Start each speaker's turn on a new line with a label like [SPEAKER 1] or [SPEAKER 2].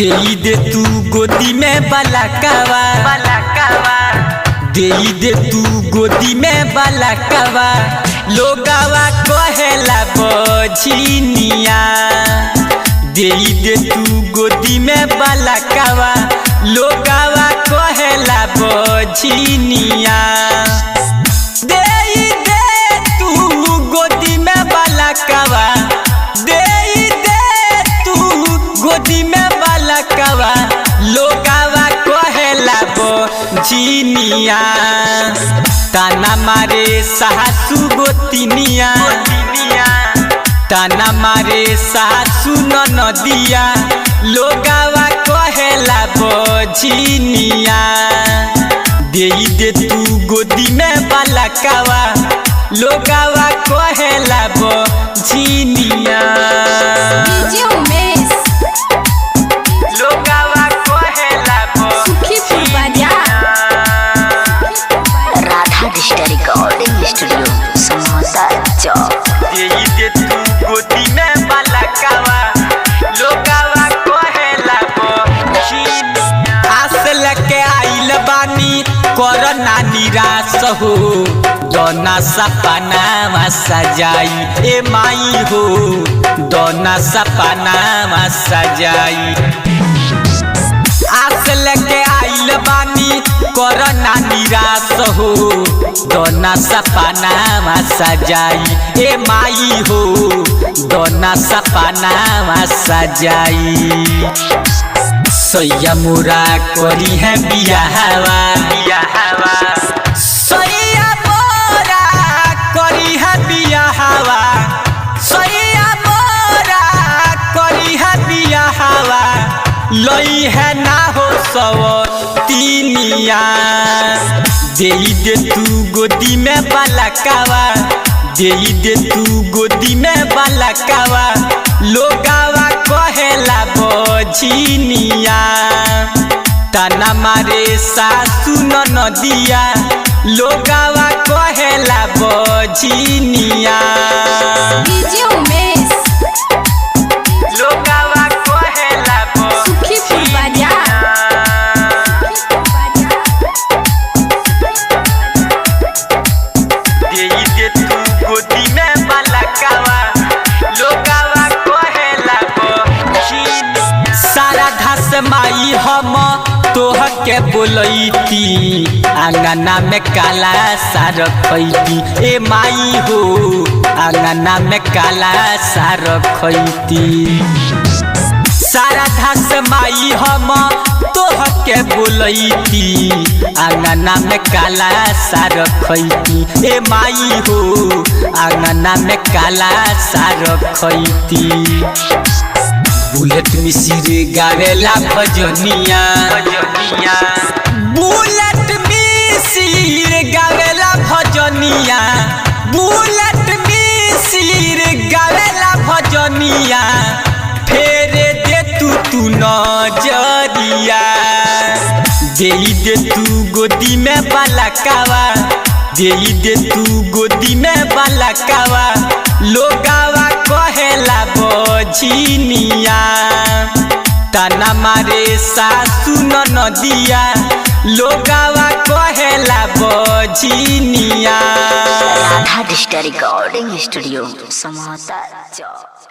[SPEAKER 1] दे तू गोदी में बलकवा दे तू गोदी में बलकवा लोगवा कहेला बझिनिया दे तू गोदी में बलकवा लोगवा कहेला बझिनिया दे तू गोदी में बलकवा दे तू गोदी में बलकवा लोगवा कहेला बझिनिया ताना मारे सासु गोतिनिया ताना मारे सासु ननदिया लोगवा कहेला बझिनिया दे तू गोदी में बलकवा लोगवा कहेला बझिनिया लोगवा कहेला बझिनिया
[SPEAKER 2] Radha digital recording studio Samosa Chowk
[SPEAKER 1] दे तू गोदी में बलकवा लोगवा कहेला बझिनिया आस लेके आइल बानी करना निराश हो दोना सपना सजाई ए माई हो दोना सपना सजाई आस लेके आइल बानी करना निराश हो दोना सपना सजाई ए माई हो दोना सपना सजाई सैया मोरा करी है बियाहवा सैया मोरा करी है बियाहवा सैया मोरा करी है बियाहवा लई है ना हो सवतिनिया दे तू गोदी में बलकवा दे तू गोदी में बलकवा लोगवा कहेला बझिनिया ताना मारे सासु ननदिया लोगवा कहेला बझिनिया लोगवा कहेला बझिनिया दे तू गोदी में बलकवा लोगवा कहेला बझिनिया सारा धस माई हम तोह के बोलैती आंगना में काला सार खैती ए माई हो आंगना में काला सार खैती सारा धस माई हम तोह के बोलैती आंगना में काला सार खैती ए माई हो आंगना में काला सार खैती बुलेट मिसिर गावेला भजनिया बुलेट मिसिर गावेला भजनिया बुलेट मिसिर गावेला भजनिया फेरे दे तू नजरिया दे तू गोदी में बलकवा दे तू गोदी में बलकवा लोगवा कहेला बझिनिया ताना मारे सासु ननदिया लोगवा कहेला बझिनिया
[SPEAKER 2] Radha digital recording studio Samosa चौक।